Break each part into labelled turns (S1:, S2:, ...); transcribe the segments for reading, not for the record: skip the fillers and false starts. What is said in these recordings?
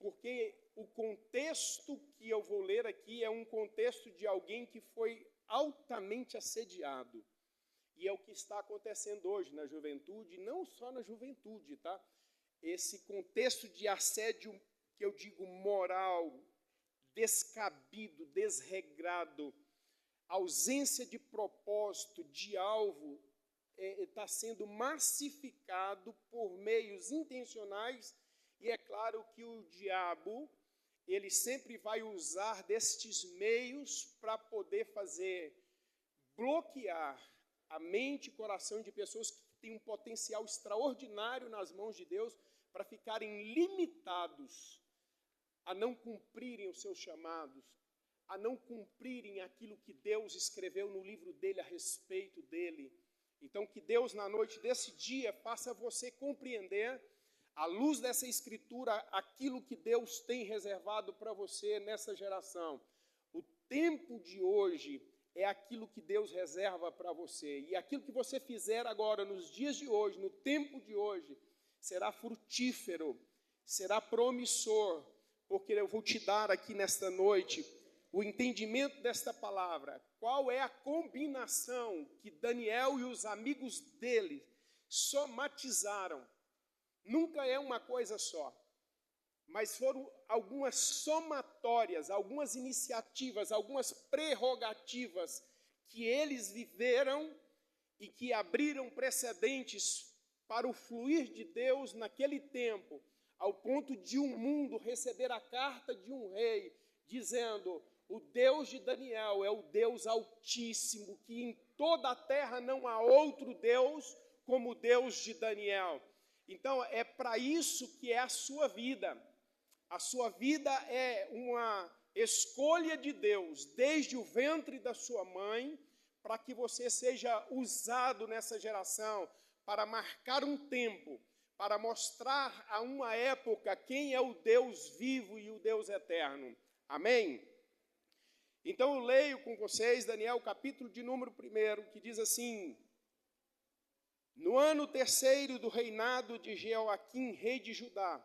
S1: porque o contexto que eu vou ler aqui é um contexto de alguém que foi altamente assediado. E é o que está acontecendo hoje na juventude, não só na juventude, tá? Esse contexto de assédio, que eu digo moral, descabido, desregrado, ausência de propósito, de alvo, está sendo massificado por meios intencionais, e é claro que o diabo, ele sempre vai usar destes meios para poder bloquear a mente e coração de pessoas que têm um potencial extraordinário nas mãos de Deus, para ficarem limitados a não cumprirem os seus chamados, a não cumprirem aquilo que Deus escreveu no livro dele a respeito dele. Então, que Deus, na noite desse dia, faça você compreender, à luz dessa escritura, aquilo que Deus tem reservado para você nessa geração. O tempo de hoje é aquilo que Deus reserva para você. E aquilo que você fizer agora, nos dias de hoje, no tempo de hoje, será frutífero, será promissor, porque eu vou te dar aqui nesta noite o entendimento desta palavra. Qual é a combinação que Daniel e os amigos dele somatizaram? Nunca é uma coisa só, mas foram algumas somatórias, algumas iniciativas, algumas prerrogativas que eles viveram e que abriram precedentes para o fluir de Deus naquele tempo, ao ponto de um mundo receber a carta de um rei, dizendo: o Deus de Daniel é o Deus Altíssimo, que em toda a terra não há outro Deus como o Deus de Daniel. Então, é para isso que é a sua vida. A sua vida é uma escolha de Deus, desde o ventre da sua mãe, para que você seja usado nessa geração, para marcar um tempo, para mostrar a uma época quem é o Deus vivo e o Deus eterno. Amém? Então eu leio com vocês Daniel, capítulo de número 1, que diz assim: no ano 3º do reinado de Jeoaquim, rei de Judá,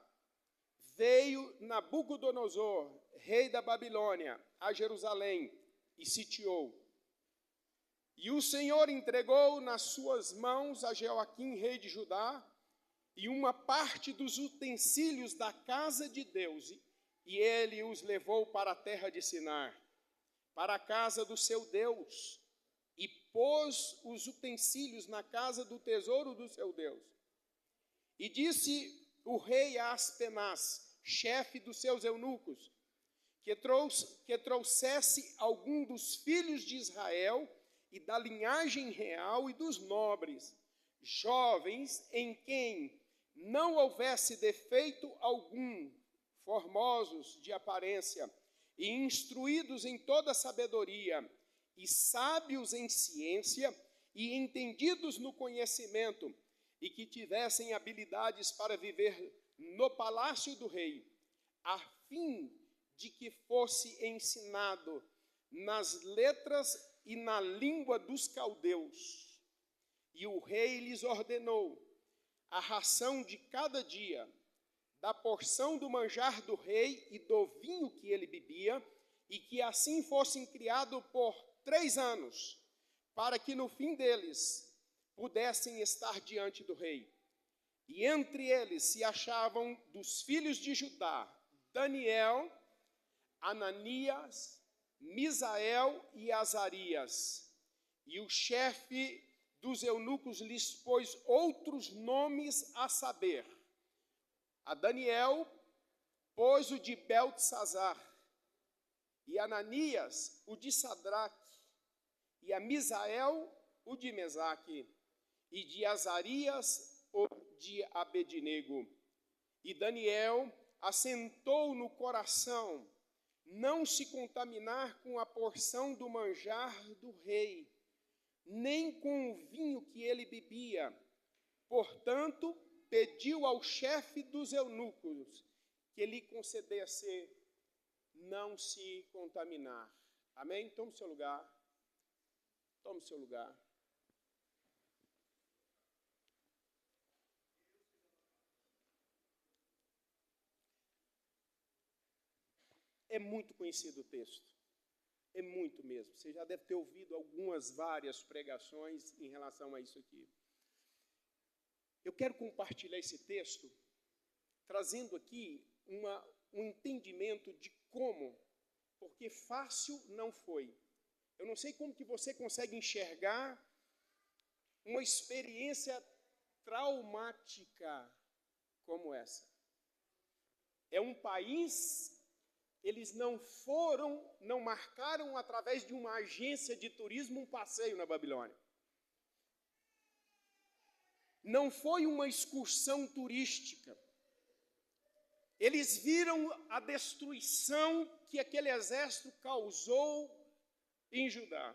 S1: veio Nabucodonosor, rei da Babilônia, a Jerusalém e sitiou. E o Senhor entregou nas suas mãos a Jeoaquim, rei de Judá, e uma parte dos utensílios da casa de Deus, e ele os levou para a terra de Sinar, para a casa do seu Deus, e pôs os utensílios na casa do tesouro do seu Deus. E disse o rei a Aspenaz, chefe dos seus eunucos, que trouxesse algum dos filhos de Israel e da linhagem real e dos nobres, jovens em quem não houvesse defeito algum, formosos de aparência e instruídos em toda sabedoria, e sábios em ciência e entendidos no conhecimento, e que tivessem habilidades para viver no palácio do rei, a fim de que fosse ensinado nas letras e na língua dos caldeus. E o rei lhes ordenou a ração de cada dia, da porção do manjar do rei e do vinho que ele bebia, e que assim fossem criados por 3 anos, para que no fim deles pudessem estar diante do rei. E entre eles se achavam dos filhos de Judá, Daniel, Ananias, Misael e Azarias. E o chefe dos eunucos lhes pôs outros nomes, a saber: a Daniel pôs o de Beltesazar, e Ananias o de Sadraque, e a Misael o de Mesaque, e de Azarias o de Abednego. E Daniel assentou no coração não se contaminar com a porção do manjar do rei, nem com o vinho que ele bebia. Portanto, pediu ao chefe dos eunucos que lhe concedesse não se contaminar. Amém? Tome seu lugar. Tome seu lugar. É muito conhecido o texto. É muito mesmo. Você já deve ter ouvido várias pregações em relação a isso aqui. Eu quero compartilhar esse texto, trazendo aqui um entendimento de como, porque fácil não foi. Eu não sei como que você consegue enxergar uma experiência traumática como essa. É um país, eles não marcaram através de uma agência de turismo um passeio na Babilônia. Não foi uma excursão turística. Eles viram a destruição que aquele exército causou em Judá.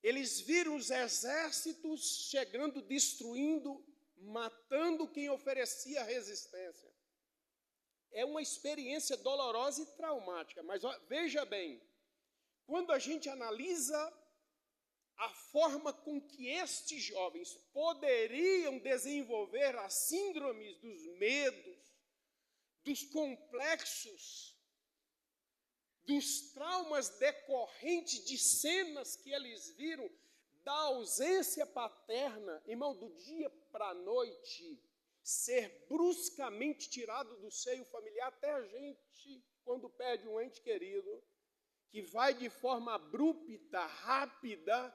S1: Eles viram os exércitos chegando, destruindo, matando quem oferecia resistência. É uma experiência dolorosa e traumática, mas veja bem, quando a gente analisa a forma com que estes jovens poderiam desenvolver as síndromes dos medos, dos complexos, dos traumas decorrentes de cenas que eles viram, da ausência paterna, irmão, do dia para a noite, ser bruscamente tirado do seio familiar, até a gente, quando perde um ente querido, que vai de forma abrupta, rápida,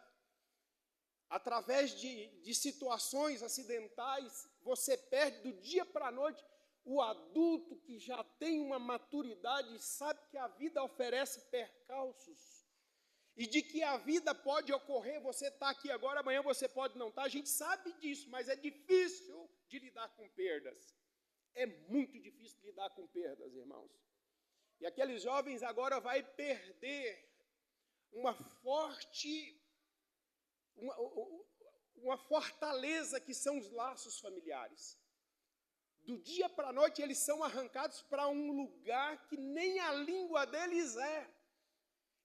S1: através de situações acidentais, você perde do dia para a noite. O adulto que já tem uma maturidade sabe que a vida oferece percalços e de que a vida pode ocorrer, você está aqui agora, amanhã você pode não estar, a gente sabe disso, mas é difícil de lidar com perdas. É muito difícil lidar com perdas, irmãos. E aqueles jovens agora vai perder uma fortaleza que são os laços familiares. Do dia para a noite, eles são arrancados para um lugar que nem a língua deles é.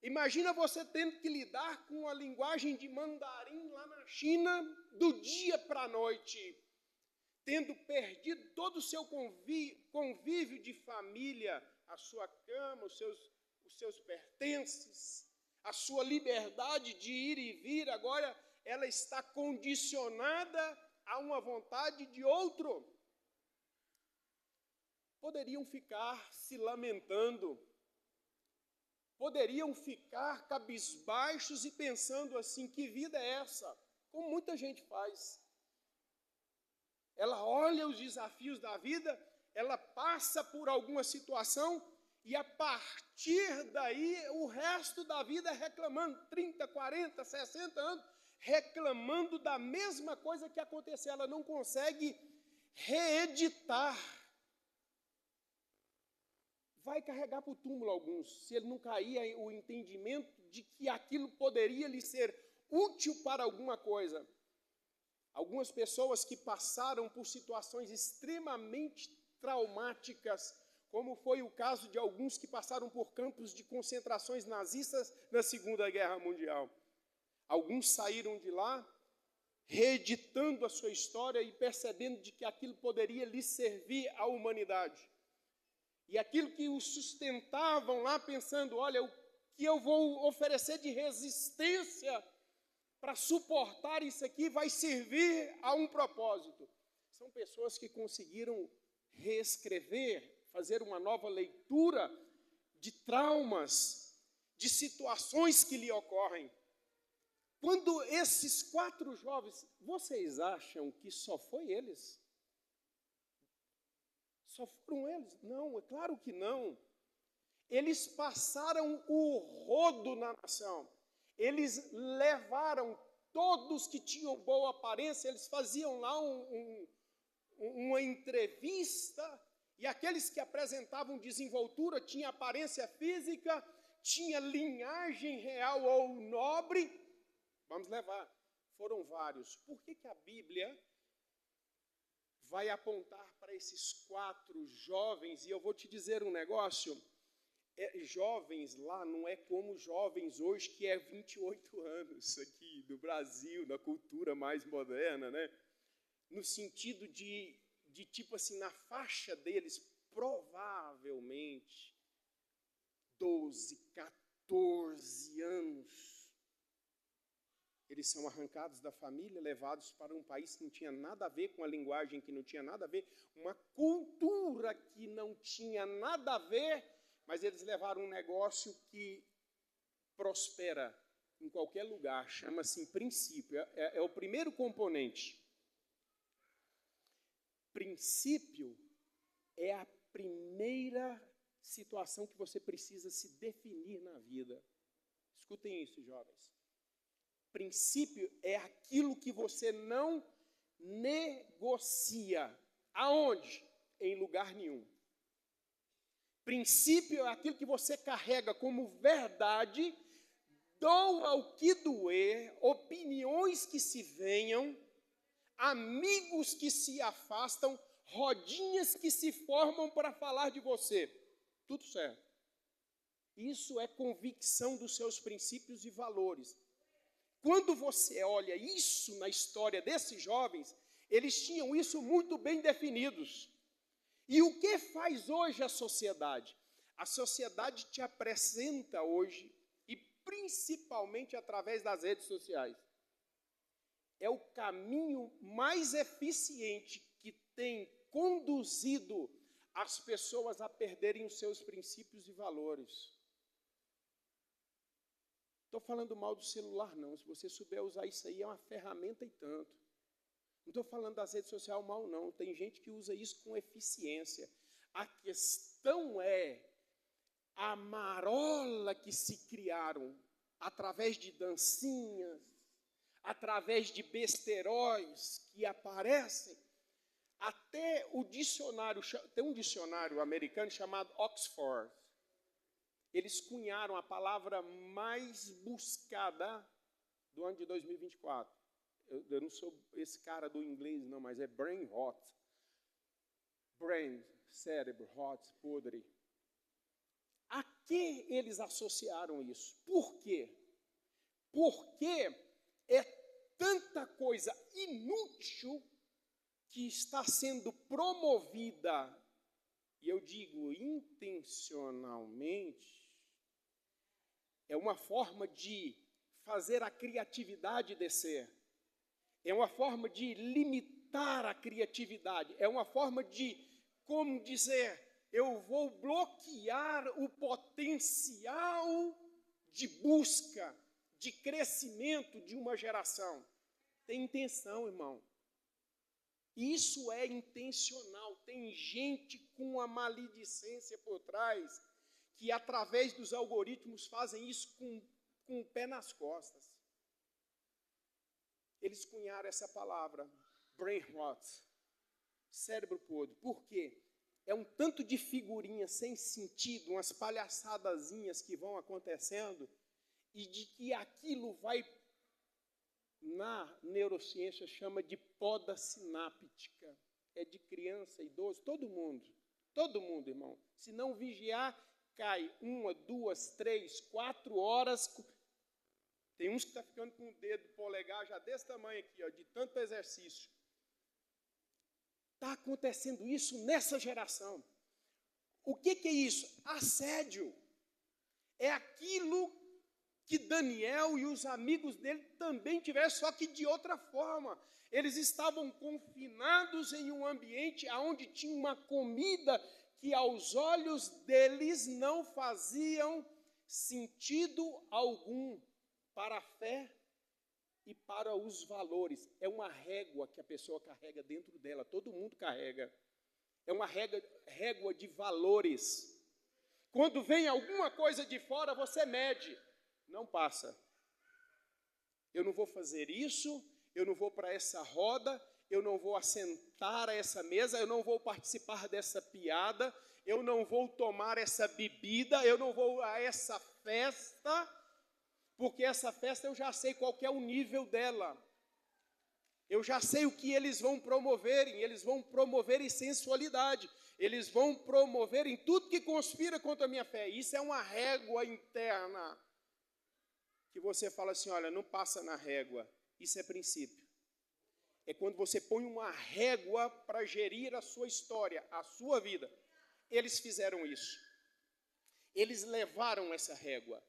S1: Imagina você tendo que lidar com a linguagem de mandarim lá na China, do dia para a noite, tendo perdido todo o seu convívio de família, a sua cama, os seus pertences, a sua liberdade de ir e vir, agora ela está condicionada a uma vontade de outro. Poderiam ficar se lamentando, poderiam ficar cabisbaixos e pensando assim, que vida é essa? Como muita gente faz. Ela olha os desafios da vida, ela passa por alguma situação e a partir daí o resto da vida é reclamando, 30, 40, 60 anos, reclamando da mesma coisa que aconteceu. Ela não consegue reeditar. Vai carregar para o túmulo alguns, se ele não cair o entendimento de que aquilo poderia lhe ser útil para alguma coisa. Algumas pessoas que passaram por situações extremamente traumáticas, como foi o caso de alguns que passaram por campos de concentrações nazistas na Segunda Guerra Mundial. Alguns saíram de lá, reeditando a sua história e percebendo de que aquilo poderia lhe servir à humanidade. E aquilo que os sustentavam lá, pensando, olha, o que eu vou oferecer de resistência para suportar isso aqui vai servir a um propósito. São pessoas que conseguiram reescrever, fazer uma nova leitura de traumas, de situações que lhe ocorrem. Quando esses 4 jovens, vocês acham que só foi eles? Só foram eles? Não, é claro que não. Eles passaram o rodo na nação. Eles levaram todos que tinham boa aparência, eles faziam lá uma entrevista, e aqueles que apresentavam desenvoltura, tinha aparência física, tinha linhagem real ou nobre, vamos levar. Foram vários. Por que a Bíblia vai apontar para esses 4 jovens? E eu vou te dizer um negócio, jovens lá não é como jovens hoje, que é 28 anos aqui do Brasil, na cultura mais moderna, né? No sentido de tipo assim, na faixa deles, provavelmente, 12, 14 anos, eles são arrancados da família, levados para um país que não tinha nada a ver com a linguagem, que não tinha nada a ver, uma cultura que não tinha nada a ver, mas eles levaram um negócio que prospera em qualquer lugar, chama-se princípio, é o primeiro componente. Princípio é a primeira situação que você precisa se definir na vida. Escutem isso, jovens. Princípio é aquilo que você não negocia. Aonde? Em lugar nenhum. Princípio é aquilo que você carrega como verdade, doa o que doer, opiniões que se venham, amigos que se afastam, rodinhas que se formam para falar de você. Tudo certo. Isso é convicção dos seus princípios e valores. Quando você olha isso na história desses jovens, eles tinham isso muito bem definidos. E o que faz hoje a sociedade? A sociedade te apresenta hoje, e principalmente através das redes sociais, é o caminho mais eficiente que tem conduzido as pessoas a perderem os seus princípios e valores. Estou falando mal do celular, não. Se você souber usar isso aí, é uma ferramenta e tanto. Não estou falando das redes sociais mal, não. Tem gente que usa isso com eficiência. A questão é a marola que se criaram através de dancinhas, através de besteróis que aparecem. Até o dicionário, tem um dicionário americano chamado Oxford. Eles cunharam a palavra mais buscada do ano de 2024. Eu não sou esse cara do inglês, não, mas é brain rot. Brain, cérebro, rot, podre. A que eles associaram isso? Por quê? Porque é tanta coisa inútil que está sendo promovida, e eu digo intencionalmente, é uma forma de fazer a criatividade descer, é uma forma de limitar a criatividade, é uma forma de, como dizer, eu vou bloquear o potencial de busca, de crescimento de uma geração. Tem intenção, irmão. Isso é intencional. Tem gente com a maledicência por trás que, através dos algoritmos, fazem isso com o pé nas costas. Eles cunharam essa palavra, brain rot, cérebro podre. Por quê? É um tanto de figurinha sem sentido, umas palhaçadazinhas que vão acontecendo e de que aquilo vai, na neurociência, chama de poda sináptica. É de criança, idoso, todo mundo, irmão. Se não vigiar, cai 1, 2, 3, 4 horas. Tem uns que estão ficando com o dedo polegar já desse tamanho aqui, ó, de tanto exercício. Está acontecendo isso nessa geração. O que é isso? Assédio. É aquilo que Daniel e os amigos dele também tiveram, só que de outra forma. Eles estavam confinados em um ambiente onde tinha uma comida que aos olhos deles não faziam sentido algum para a fé e para os valores. É uma régua que a pessoa carrega dentro dela, todo mundo carrega. É uma régua de valores. Quando vem alguma coisa de fora, você mede. Não passa. Eu não vou fazer isso, eu não vou para essa roda, eu não vou assentar a essa mesa, eu não vou participar dessa piada, eu não vou tomar essa bebida, eu não vou a essa festa, porque essa festa eu já sei qual que é o nível dela. Eu já sei o que eles vão promover em sensualidade, eles vão promover em tudo que conspira contra a minha fé. Isso é uma régua interna, que você fala assim, olha, não passa na régua, isso é princípio. É quando você põe uma régua para gerir a sua história, a sua vida. Eles fizeram isso. Eles levaram essa régua.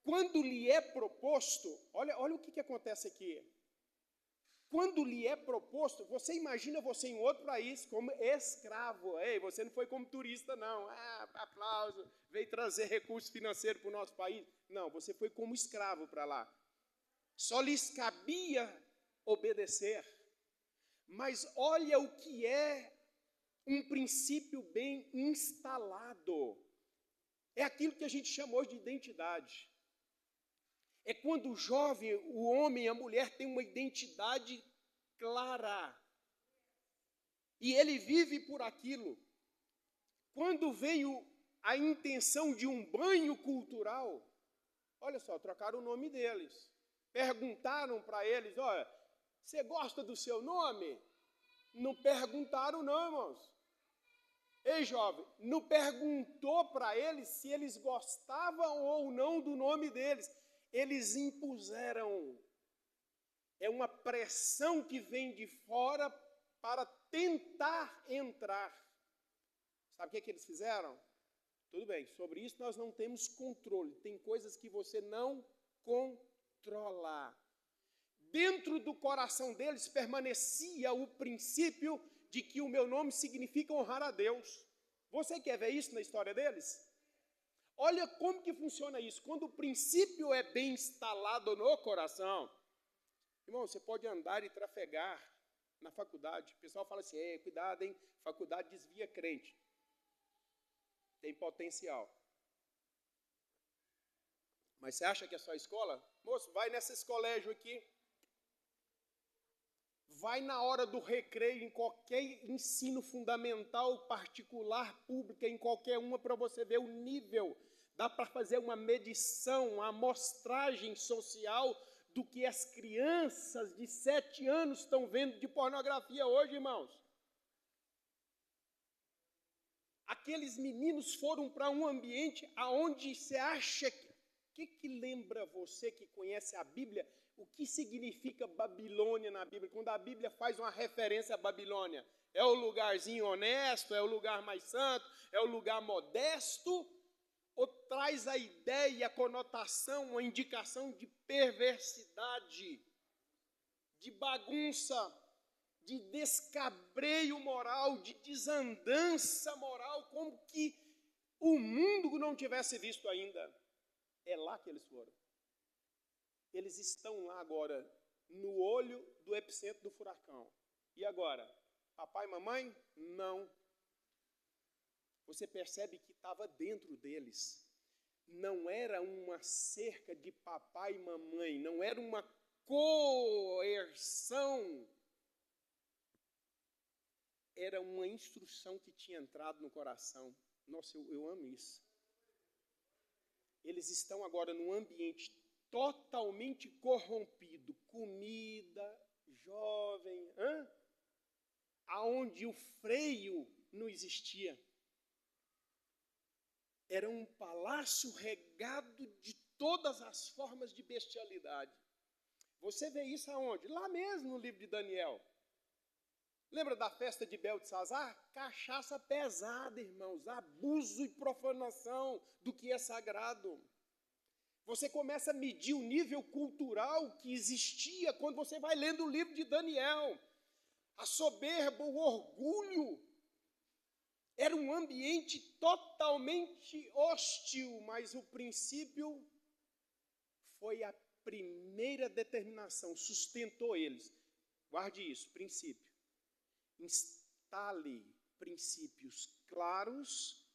S1: Quando lhe é proposto, olha o que acontece aqui. Quando lhe é proposto, você imagina você em outro país como escravo. Ei, você não foi como turista, não. Aplauso, veio trazer recurso financeiro para o nosso país. Não, você foi como escravo para lá. Só lhes cabia obedecer. Mas olha o que é um princípio bem instalado. É aquilo que a gente chamou de identidade. É quando o jovem, o homem e a mulher têm uma identidade clara. E ele vive por aquilo. Quando veio a intenção de um banho cultural, olha só, trocaram o nome deles. Perguntaram para eles, olha, você gosta do seu nome? Não perguntaram não, irmãos. Ei, jovem, não perguntou para eles se eles gostavam ou não do nome deles. Eles impuseram. É uma pressão que vem de fora para tentar entrar. Sabe o que eles fizeram? Tudo bem, sobre isso nós não temos controle. Tem coisas que você não controla. Dentro do coração deles permanecia o princípio de que o meu nome significa honrar a Deus. Você quer ver isso na história deles? Olha como que funciona isso. Quando o princípio é bem instalado no coração, irmão, você pode andar e trafegar na faculdade. O pessoal fala assim, cuidado, hein? Faculdade desvia crente. Tem potencial. Mas você acha que é só escola? Moço, vai nesses colégios aqui. Vai na hora do recreio, em qualquer ensino fundamental, particular, pública, em qualquer uma, para você ver o nível. Dá para fazer uma medição, uma amostragem social do que as crianças de 7 anos estão vendo de pornografia hoje, irmãos. Aqueles meninos foram para um ambiente aonde você acha que lembra você que conhece a Bíblia? O que significa Babilônia na Bíblia? Quando a Bíblia faz uma referência à Babilônia, é o lugarzinho honesto, é o lugar mais santo, é o lugar modesto, ou traz a ideia, a conotação, uma indicação de perversidade, de bagunça, de descabreio moral, de desandança moral, como que o mundo não tivesse visto ainda. É lá que eles foram. Eles estão lá agora, no olho do epicentro do furacão. E agora? Papai e mamãe? Não. Você percebe que estava dentro deles. Não era uma cerca de papai e mamãe, não era uma coerção. Era uma instrução que tinha entrado no coração. Nossa, eu amo isso. Eles estão agora num ambiente totalmente corrompido, comida, jovem, aonde o freio não existia. Era um palácio regado de todas as formas de bestialidade. Você vê isso aonde? Lá mesmo no livro de Daniel. Lembra da festa de Beltesazar? Cachaça pesada, irmãos, abuso e profanação do que é sagrado. Você começa a medir o nível cultural que existia quando você vai lendo o livro de Daniel. A soberba, o orgulho. Era um ambiente totalmente hostil, mas o princípio foi a primeira determinação, sustentou eles. Guarde isso, princípio. Instale princípios claros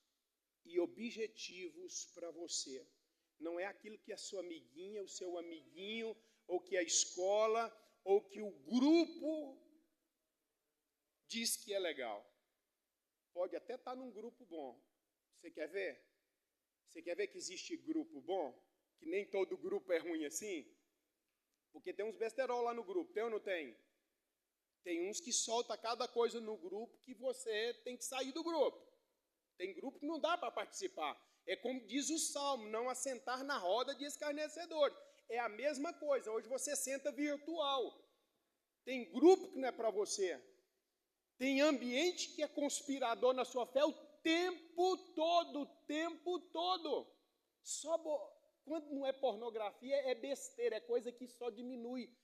S1: e objetivos para você. Não é aquilo que a sua amiguinha, o seu amiguinho, ou que a escola, ou que o grupo diz que é legal. Pode até estar num grupo bom. Você quer ver? Você quer ver que existe grupo bom? Que nem todo grupo é ruim assim? Porque tem uns besterol lá no grupo, tem ou não tem? Tem uns que soltam cada coisa no grupo que você tem que sair do grupo. Tem grupo que não dá para participar. É como diz o Salmo, não assentar na roda de escarnecedores. É a mesma coisa, hoje você senta virtual. Tem grupo que não é para você. Tem ambiente que é conspirador na sua fé o tempo todo, o tempo todo. Quando não é pornografia, é besteira, é coisa que só diminui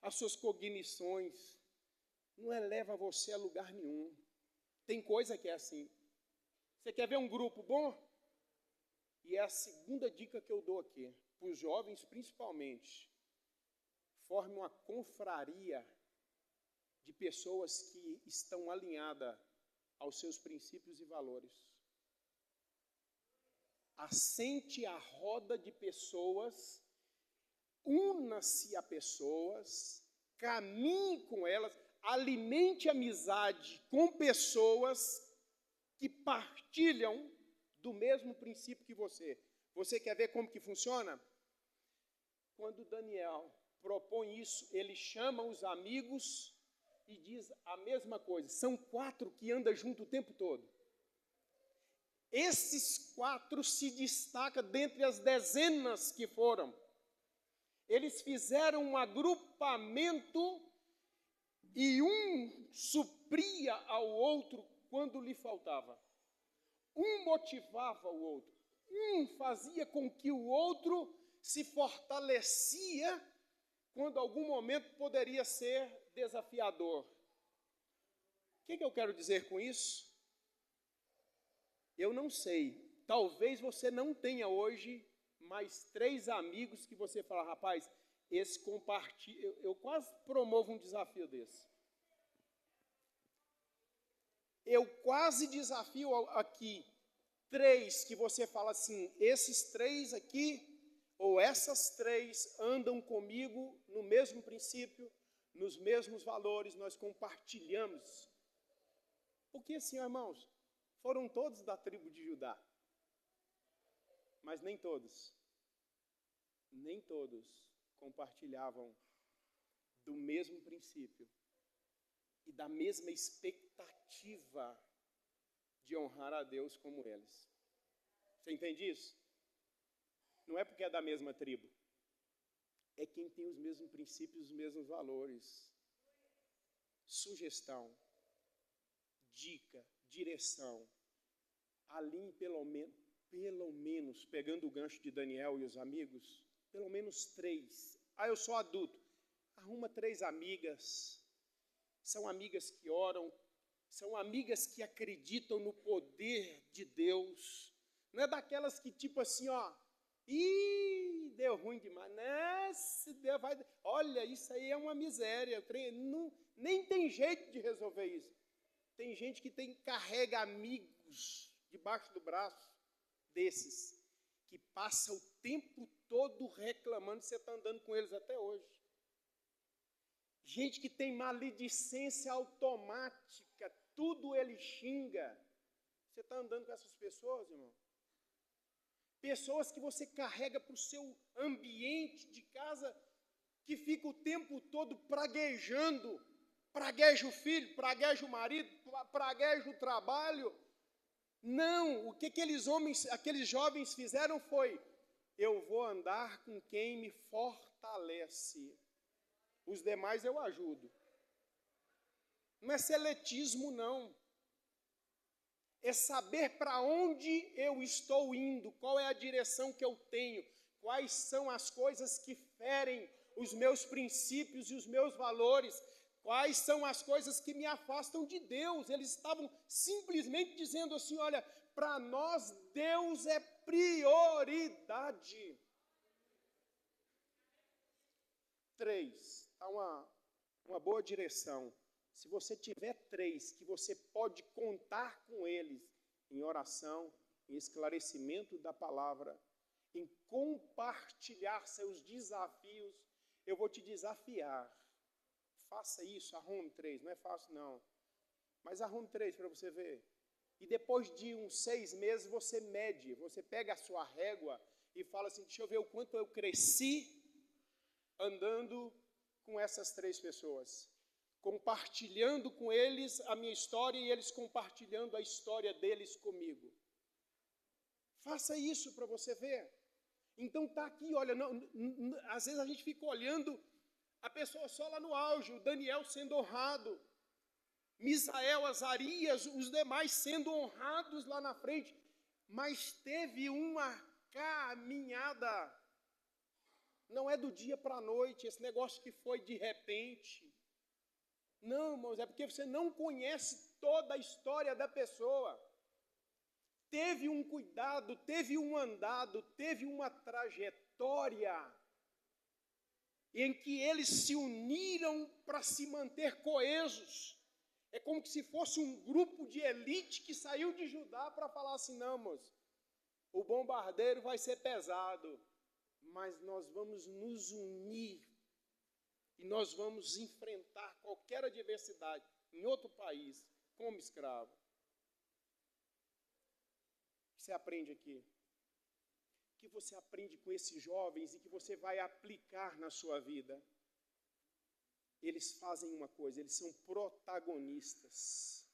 S1: as suas cognições, não eleva você a lugar nenhum. Tem coisa que é assim. Você quer ver um grupo bom? E é a segunda dica que eu dou aqui, para os jovens principalmente. Forme uma confraria de pessoas que estão alinhadas aos seus princípios e valores. Assente a roda de pessoas, una-se a pessoas, caminhe com elas, alimente amizade com pessoas que partilham do mesmo princípio que você. Você quer ver como que funciona? Quando Daniel propõe isso, ele chama os amigos e diz a mesma coisa. São 4 que andam junto o tempo todo. Esses 4 se destacam dentre as dezenas que foram. Eles fizeram um agrupamento e um supria ao outro quando lhe faltava. Um motivava o outro. Um fazia com que o outro se fortalecia quando algum momento poderia ser desafiador. O que eu quero dizer com isso? Eu não sei. Talvez você não tenha hoje mais 3 amigos que você fala, rapaz, esse compartilha. Eu quase promovo um desafio desse. Eu quase desafio aqui 3 que você fala assim, esses 3 aqui, ou essas 3 andam comigo no mesmo princípio, nos mesmos valores, nós compartilhamos. Porque assim, irmãos, foram todos da tribo de Judá, mas nem todos compartilhavam do mesmo princípio e da mesma expectativa de honrar a Deus como eles. Você entende isso? Não é porque é da mesma tribo, é quem tem os mesmos princípios, os mesmos valores. Sugestão, dica, direção, alinhe pelo menos, pegando o gancho de Daniel e os amigos, pelo menos 3. Eu sou adulto. Arruma 3 amigas. São amigas que oram, são amigas que acreditam no poder de Deus. Não é daquelas que tipo assim, deu ruim demais. Nossa, Deus vai... Olha, isso aí é uma miséria. Nem tem jeito de resolver isso. Tem gente que carrega amigos debaixo do braço desses, que passa o tempo todo reclamando, você está andando com eles até hoje. Gente que tem maledicência automática, tudo ele xinga. Você está andando com essas pessoas, irmão? Pessoas que você carrega para o seu ambiente de casa, que fica o tempo todo praguejando, pragueja o filho, pragueja o marido, pragueja o trabalho. Não, o que aqueles jovens fizeram foi, eu vou andar com quem me fortalece. Os demais eu ajudo. Não é seletismo, não. É saber para onde eu estou indo, qual é a direção que eu tenho, quais são as coisas que ferem os meus princípios e os meus valores, quais são as coisas que me afastam de Deus. Eles estavam simplesmente dizendo assim, olha, para nós Deus é prioridade. 3, está uma boa direção. Se você tiver 3, que você pode contar com eles em oração, em esclarecimento da palavra, em compartilhar seus desafios, eu vou te desafiar. Faça isso, arrume 3, não é fácil não. Mas arrume 3 para você ver. E depois de uns 6 meses você mede, você pega a sua régua e fala assim, deixa eu ver o quanto eu cresci andando com essas 3 pessoas. Compartilhando com eles a minha história e eles compartilhando a história deles comigo. Faça isso para você ver. Então está aqui, olha, às vezes a gente fica olhando a pessoa só lá no auge, o Daniel sendo honrado. Misael, Azarias, os demais sendo honrados lá na frente, mas teve uma caminhada. Não é do dia para a noite, esse negócio que foi de repente. Não, irmãos, é porque você não conhece toda a história da pessoa. Teve um cuidado, teve um andado, teve uma trajetória em que eles se uniram para se manter coesos. É como se fosse um grupo de elite que saiu de Judá para falar assim, não, moço, o bombardeiro vai ser pesado, mas nós vamos nos unir e nós vamos enfrentar qualquer adversidade em outro país, como escravo. O que você aprende aqui? O que você aprende com esses jovens e que você vai aplicar na sua vida? Eles fazem uma coisa, eles são protagonistas.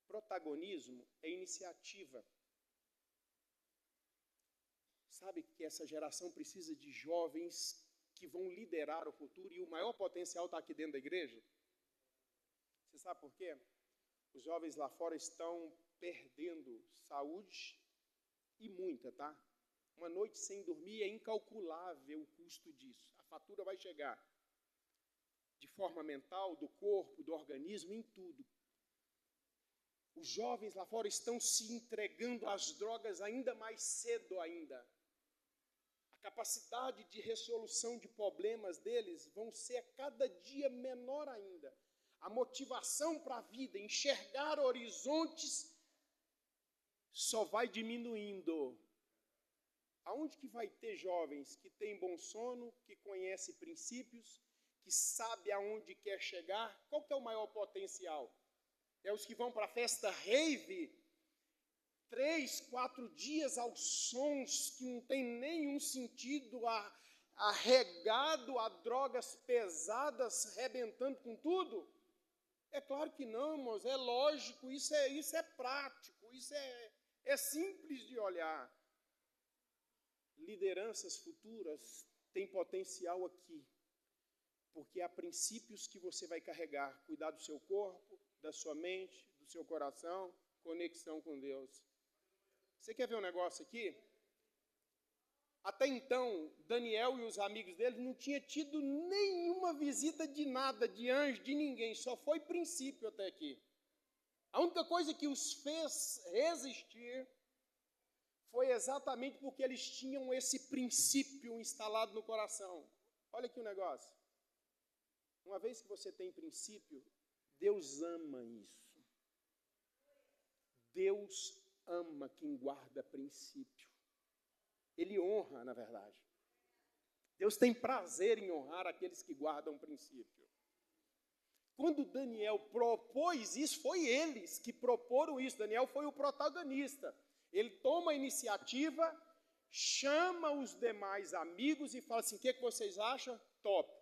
S1: Protagonismo é iniciativa. Sabe que essa geração precisa de jovens que vão liderar o futuro e o maior potencial está aqui dentro da igreja? Você sabe por quê? Os jovens lá fora estão perdendo saúde e muita, tá? Uma noite sem dormir é incalculável o custo disso. A fatura vai chegar. De forma mental, do corpo, do organismo, em tudo. Os jovens lá fora estão se entregando às drogas ainda mais cedo ainda. A capacidade de resolução de problemas deles vão ser a cada dia menor ainda. A motivação para a vida, enxergar horizontes, só vai diminuindo. Aonde que vai ter jovens que têm bom sono, que conhecem princípios, que sabe aonde quer chegar? Qual que é o maior potencial? É os que vão para a festa rave, 3, 4 dias aos sons que não tem nenhum sentido, arregado a drogas pesadas, rebentando com tudo? É claro que não, irmãos, é lógico, isso é prático, isso é simples de olhar. Lideranças futuras têm potencial aqui. Porque há princípios que você vai carregar. Cuidar do seu corpo, da sua mente, do seu coração, conexão com Deus. Você quer ver um negócio aqui? Até então, Daniel e os amigos dele não tinham tido nenhuma visita de nada, de anjo, de ninguém. Só foi princípio até aqui. A única coisa que os fez resistir foi exatamente porque eles tinham esse princípio instalado no coração. Olha aqui o negócio. Uma vez que você tem princípio, Deus ama isso. Deus ama quem guarda princípio. Ele honra, na verdade. Deus tem prazer em honrar aqueles que guardam princípio. Quando Daniel propôs isso, foi eles que proporam isso. Daniel foi o protagonista. Ele toma a iniciativa, chama os demais amigos e fala assim, o que vocês acham? Top.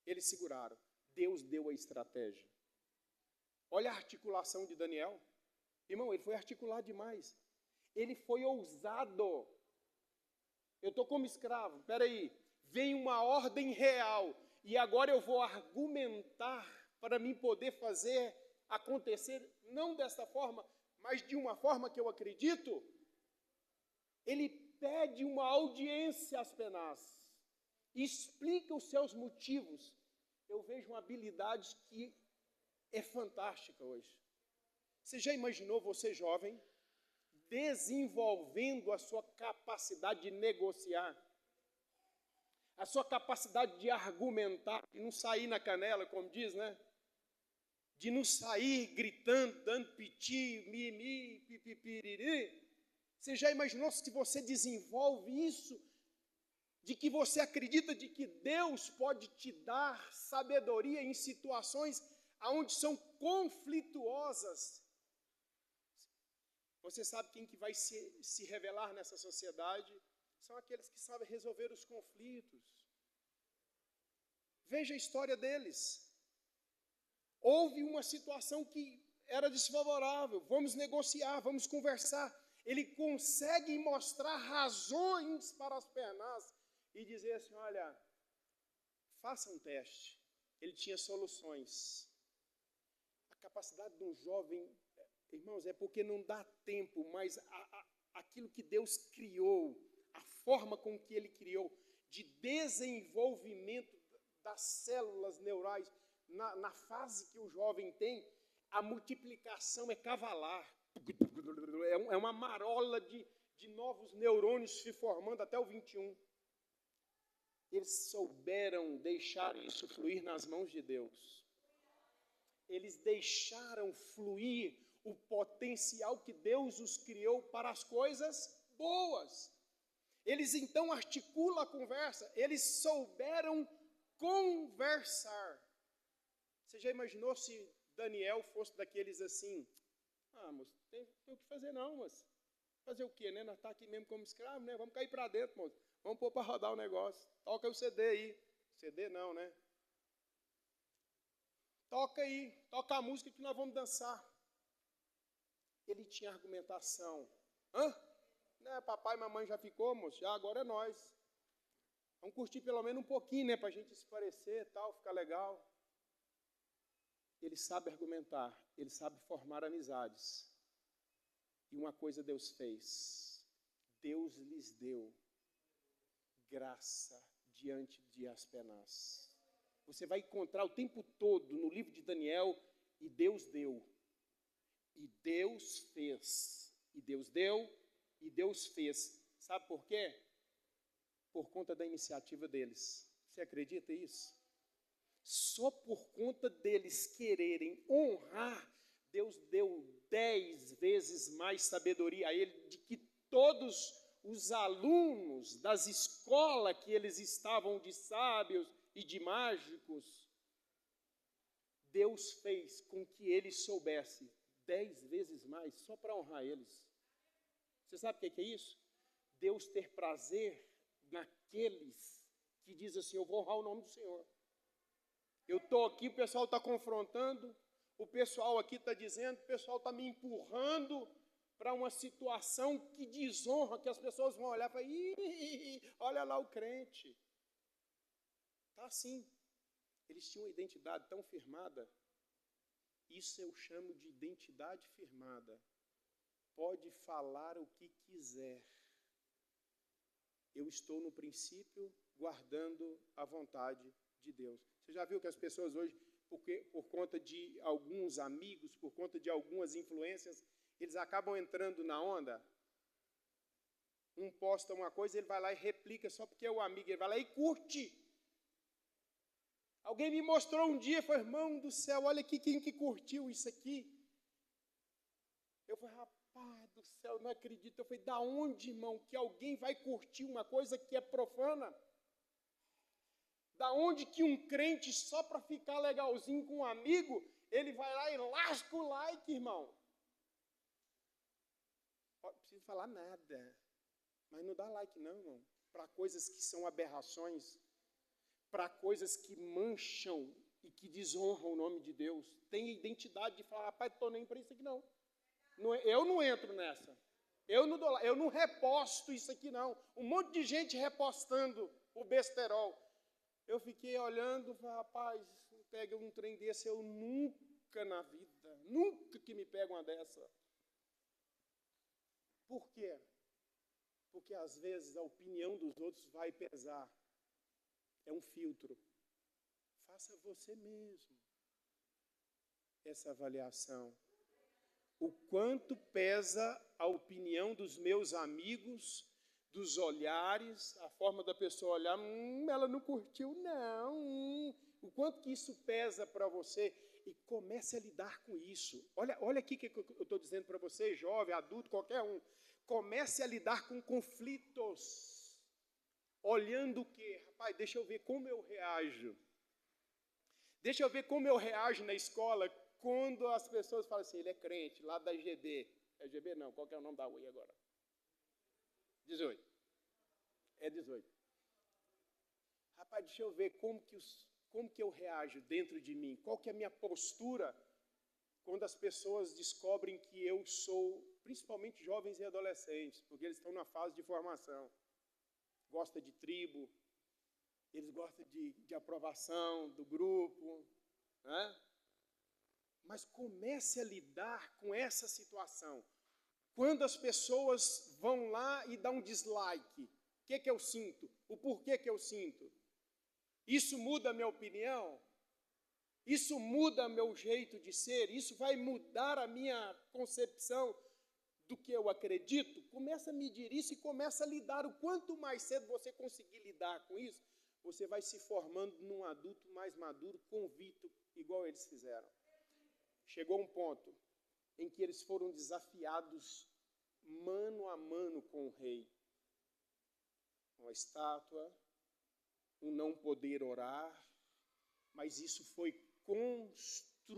S1: Eles seguraram. Deus deu a estratégia. Olha a articulação de Daniel. Irmão, ele foi articulado demais. Ele foi ousado. Eu estou como escravo. Espera aí. Vem uma ordem real. E agora eu vou argumentar para mim poder fazer acontecer, não desta forma, mas de uma forma que eu acredito. Ele pede uma audiência às penas. Explica os seus motivos. Eu vejo uma habilidade que é fantástica hoje. Você já imaginou você jovem desenvolvendo a sua capacidade de negociar, a sua capacidade de argumentar, de não sair na canela, como diz, né? De não sair gritando, dando piti, mimi, pipipiriri. Você já imaginou se você desenvolve isso? De que você acredita de que Deus pode te dar sabedoria em situações onde são conflituosas. Você sabe quem que vai se revelar nessa sociedade? São aqueles que sabem resolver os conflitos. Veja a história deles. Houve uma situação que era desfavorável. Vamos negociar, vamos conversar. Ele consegue mostrar razões para as penas e dizer assim, olha, faça um teste. Ele tinha soluções. capacidade de um jovem, irmãos, é porque não dá tempo, mas aquilo que Deus criou, a forma com que Ele criou, de desenvolvimento das células neurais, na fase que o jovem tem, a multiplicação é cavalar. É uma marola de novos neurônios se formando até o 21. Eles souberam deixar isso fluir nas mãos de Deus. Eles deixaram fluir o potencial que Deus os criou para as coisas boas. Eles então articulam a conversa, eles souberam conversar. Você já imaginou se Daniel fosse daqueles assim? Moço, tem o que fazer não, moço. Fazer o quê, né? Nós estamos aqui mesmo como escravos, né? Vamos cair para dentro, moço. Vamos pôr para rodar o negócio. Toca o CD aí. CD não, né? Toca aí. Toca a música que nós vamos dançar. Ele tinha argumentação. Né, papai e mamãe já ficou, moço? Já agora é nós. Vamos curtir pelo menos um pouquinho, né? Para a gente se parecer e tal, ficar legal. Ele sabe argumentar. Ele sabe formar amizades. E uma coisa Deus fez. Deus lhes deu graça diante de Aspenaz. Você vai encontrar o tempo todo no livro de Daniel, e Deus deu, e Deus fez, e Deus deu, e Deus fez. Sabe por quê? Por conta da iniciativa deles. Você acredita nisso? Só por conta deles quererem honrar, Deus deu 10 vezes mais sabedoria a ele, de que todos os alunos das escolas que eles estavam de sábios e de mágicos, Deus fez com que eles soubessem 10 vezes mais, só para honrar eles. Você sabe o que é isso? Deus ter prazer naqueles que dizem assim, eu vou honrar o nome do Senhor. Eu estou aqui, o pessoal está confrontando, o pessoal aqui está dizendo, o pessoal está me empurrando para uma situação que desonra, que as pessoas vão olhar e falar, olha lá o crente. Está assim. Eles tinham uma identidade tão firmada. Isso eu chamo de identidade firmada. Pode falar o que quiser. Eu estou no princípio guardando a vontade de Deus. Você já viu que as pessoas hoje, por conta de alguns amigos, por conta de algumas influências, eles acabam entrando na onda? Um posta uma coisa, ele vai lá e replica só porque é o amigo, ele vai lá e curte. Alguém me mostrou um dia, foi, irmão do céu, olha aqui quem que curtiu isso aqui. Eu falei, rapaz do céu, não acredito. Eu falei, da onde, irmão, que alguém vai curtir uma coisa que é profana? Da onde que um crente, só para ficar legalzinho com um amigo, ele vai lá e lasca o like, irmão? Não preciso falar nada, mas não dá like não, irmão, para coisas que são aberrações, para coisas que mancham e que desonram o nome de Deus. Tem identidade de falar, rapaz, estou nem para isso aqui não. Eu não entro nessa. Eu não reposto isso aqui não. Um monte de gente repostando o besterol. Eu fiquei olhando, rapaz, pega um trem desse, eu nunca na vida, nunca que me pega uma dessa. Por quê? Porque às vezes a opinião dos outros vai pesar. É um filtro. Faça você mesmo essa avaliação. O quanto pesa a opinião dos meus amigos, dos olhares, a forma da pessoa olhar, ela não curtiu, não. O quanto que isso pesa para você. E comece a lidar com isso. Olha aqui que eu estou dizendo para você, jovem, adulto, qualquer um. Comece a lidar com conflitos. Olhando o quê? Rapaz, deixa eu ver como eu reajo. Deixa eu ver como eu reajo na escola quando as pessoas falam assim, ele é crente, lá da IGB. É IGB não, qual que é o nome da UI agora? 18. É 18. Rapaz, deixa eu ver como que eu reajo dentro de mim. Qual que é a minha postura quando as pessoas descobrem que eu sou, principalmente jovens e adolescentes, porque eles estão na fase de formação. Gosta de tribo, eles gostam de aprovação do grupo, né? Mas comece a lidar com essa situação. Quando as pessoas vão lá e dão um dislike, o que eu sinto? O porquê que eu sinto? Isso muda a minha opinião? Isso muda meu jeito de ser? Isso vai mudar a minha concepção do que eu acredito? Começa a medir isso e começa a lidar. O quanto mais cedo você conseguir lidar com isso, você vai se formando num adulto mais maduro, convicto, igual eles fizeram. Chegou um ponto em que eles foram desafiados mano a mano com o rei. Uma estátua, um não poder orar, mas isso foi construído.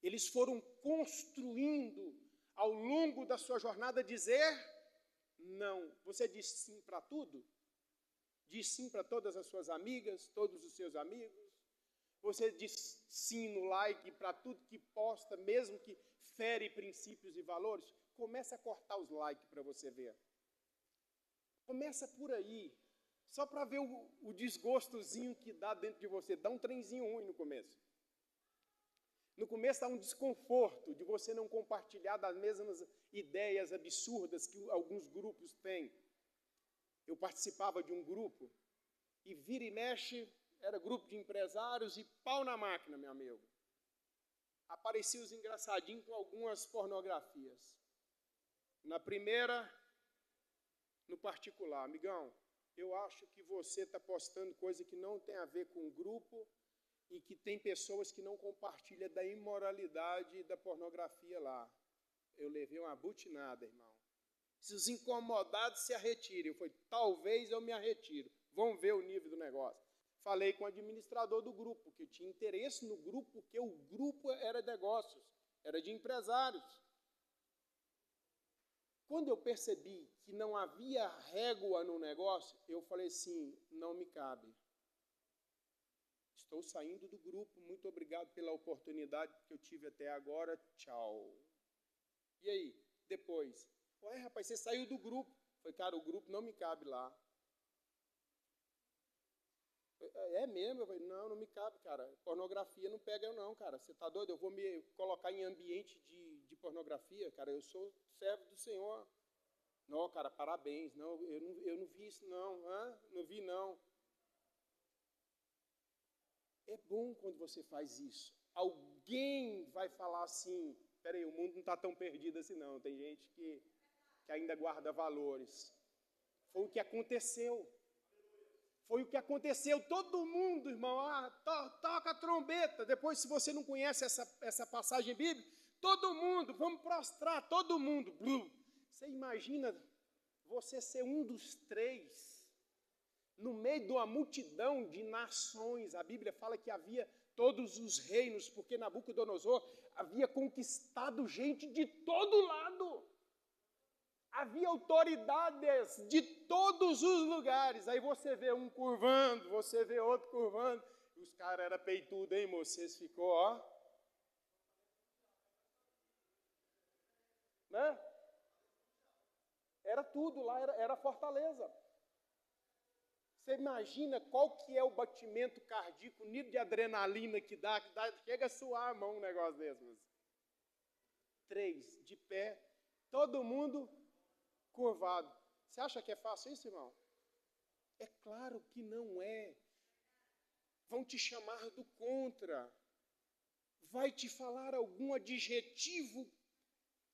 S1: Eles foram construindo ao longo da sua jornada dizer não. Você diz sim para tudo? Diz sim para todas as suas amigas, todos os seus amigos? Você diz sim no like para tudo que posta, mesmo que fere princípios e valores? Começa a cortar os likes para você ver. Começa por aí. Só para ver o desgostozinho que dá dentro de você. Dá um trenzinho ruim no começo. No começo dá um desconforto de você não compartilhar das mesmas ideias absurdas que alguns grupos têm. Eu participava de um grupo e vira e mexe, era grupo de empresários e pau na máquina, meu amigo. Apareciam os engraçadinhos com algumas pornografias. Na primeira, no particular, amigão, eu acho que você está postando coisa que não tem a ver com o grupo e que tem pessoas que não compartilham da imoralidade e da pornografia lá. Eu levei uma butinada, irmão. Se os incomodados se arretirem, eu falei, talvez eu me arretiro. Vamos ver o nível do negócio. Falei com o administrador do grupo, que tinha interesse no grupo, porque o grupo era negócios, era de empresários. Quando eu percebi que não havia régua no negócio, eu falei assim, não me cabe. Estou saindo do grupo, muito obrigado pela oportunidade que eu tive até agora, tchau. E aí, depois? Ué, rapaz, você saiu do grupo. Eu falei, cara, o grupo não me cabe lá. É mesmo? Eu falei, não me cabe, cara. Pornografia não pega eu não, cara. Você tá doido? Eu vou me colocar em ambiente de pornografia? Cara, eu sou servo do Senhor. Não, cara, parabéns. Não, eu não vi isso não. Não vi não. É bom quando você faz isso. Alguém vai falar assim, peraí, o mundo não está tão perdido assim não. Tem gente que ainda guarda valores. Foi o que aconteceu. Foi o que aconteceu. Todo mundo, irmão, toca a trombeta. Depois, se você não conhece essa passagem bíblica, todo mundo, vamos prostrar, todo mundo. Você imagina você ser um dos 3 no meio de uma multidão de nações. A Bíblia fala que havia todos os reinos, porque Nabucodonosor havia conquistado gente de todo lado. Havia autoridades de todos os lugares. Aí você vê um curvando, você vê outro curvando. E os caras eram peitudos, hein, moço? Vocês ficou, ó. Né? Era tudo lá, era fortaleza. Você imagina qual que é o batimento cardíaco, o nível de adrenalina que dá, chega a suar a mão um negócio desse. 3, de pé, todo mundo curvado. Você acha que é fácil isso, irmão? É claro que não é. Vão te chamar do contra. Vai te falar algum adjetivo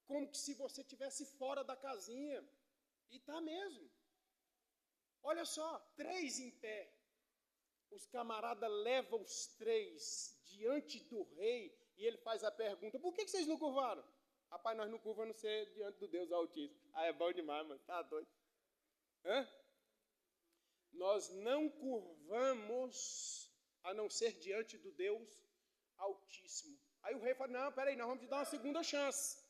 S1: como se você estivesse fora da casinha. E está mesmo. Olha só, 3 em pé. Os camaradas levam os 3 diante do rei e ele faz a pergunta, por que vocês não curvaram? Rapaz, nós não curvamos você diante do Deus Altíssimo. É bom demais, mano, tá doido. Nós não curvamos a não ser diante do Deus Altíssimo. Aí o rei fala, não, peraí, nós vamos te dar uma segunda chance.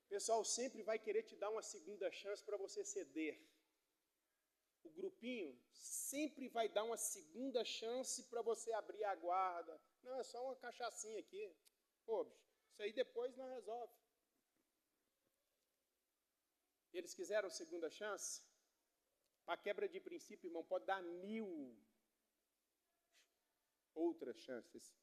S1: O pessoal sempre vai querer te dar uma segunda chance para você ceder. O grupinho sempre vai dar uma segunda chance para você abrir a guarda. Não, é só uma cachaçinha aqui. Pô, bicho, isso aí depois nós resolve. Eles quiseram segunda chance? Para quebra de princípio, irmão, pode dar 1000. outras chances.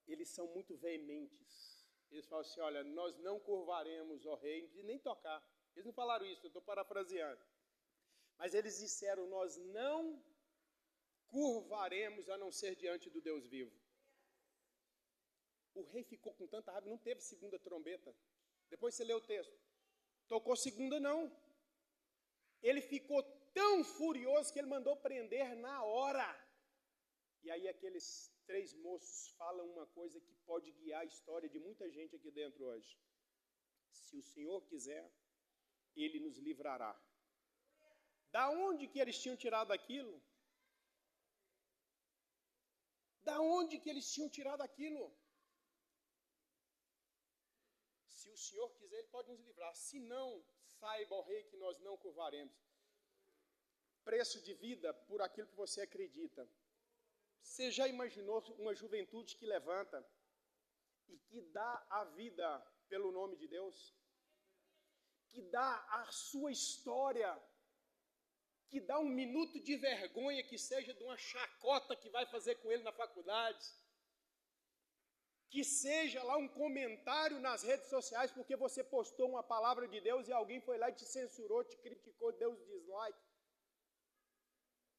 S1: Eles são muito veementes. Eles falam assim, olha, nós não curvaremos, ó rei, e nem tocar. Eles não falaram isso, eu estou parafraseando. Mas eles disseram, nós não curvaremos a não ser diante do Deus vivo. O rei ficou com tanta raiva, não teve segunda trombeta. Depois você lê o texto. Tocou segunda, não. Ele ficou tão furioso que ele mandou prender na hora. E aí aqueles 3 moços falam uma coisa que pode guiar a história de muita gente aqui dentro hoje. Se o Senhor quiser, Ele nos livrará. Da onde que eles tinham tirado aquilo? Da onde que eles tinham tirado aquilo? Se o Senhor quiser, Ele pode nos livrar. Se não, saiba, ó rei, que nós não curvaremos. Preço de vida por aquilo que você acredita. Você já imaginou uma juventude que levanta e que dá a vida pelo nome de Deus? Que dá a sua história, que dá um minuto de vergonha, que seja de uma chacota que vai fazer com ele na faculdade, que seja lá um comentário nas redes sociais porque você postou uma palavra de Deus e alguém foi lá e te censurou, te criticou, deu dislike.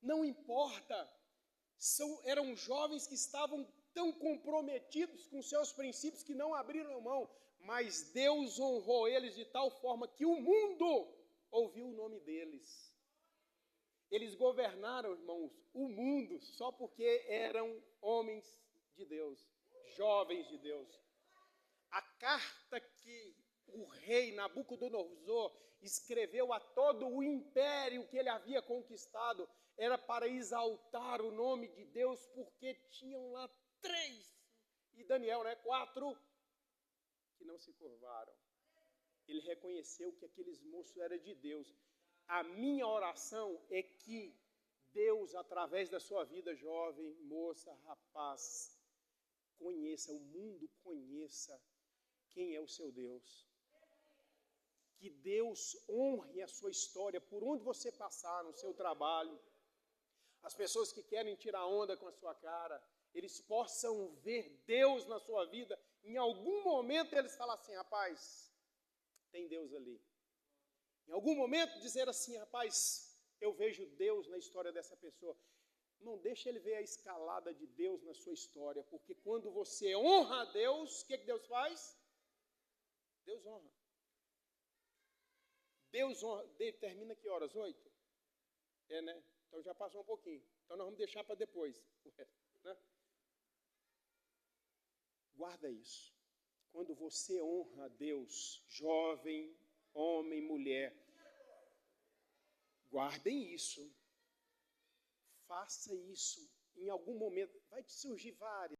S1: Não importa. Eram jovens que estavam tão comprometidos com seus princípios que não abriram mão, mas Deus honrou eles de tal forma que o mundo ouviu o nome deles. Eles governaram, irmãos, o mundo só porque eram homens de Deus, jovens de Deus. A carta que o rei Nabucodonosor escreveu a todo o império que ele havia conquistado era para exaltar o nome de Deus, porque tinham lá 3, e Daniel, 4, que não se curvaram. Ele reconheceu que aqueles moços eram de Deus. A minha oração é que Deus, através da sua vida, jovem, moça, rapaz, conheça, o mundo conheça quem é o seu Deus. Que Deus honre a sua história, por onde você passar, no seu trabalho. As pessoas que querem tirar onda com a sua cara, eles possam ver Deus na sua vida. Em algum momento eles falam assim, rapaz, tem Deus ali. Em algum momento dizer assim, rapaz, eu vejo Deus na história dessa pessoa. Não deixe ele ver a escalada de Deus na sua história, porque quando você honra a Deus, o que Deus faz? Deus honra. Deus honra. Termina que horas? 8? Né? Então já passou um pouquinho. Então nós vamos deixar para depois. Né? Guarda isso. Quando você honra a Deus, jovem, homem, mulher, guardem isso. Faça isso. Em algum momento vai te surgir várias.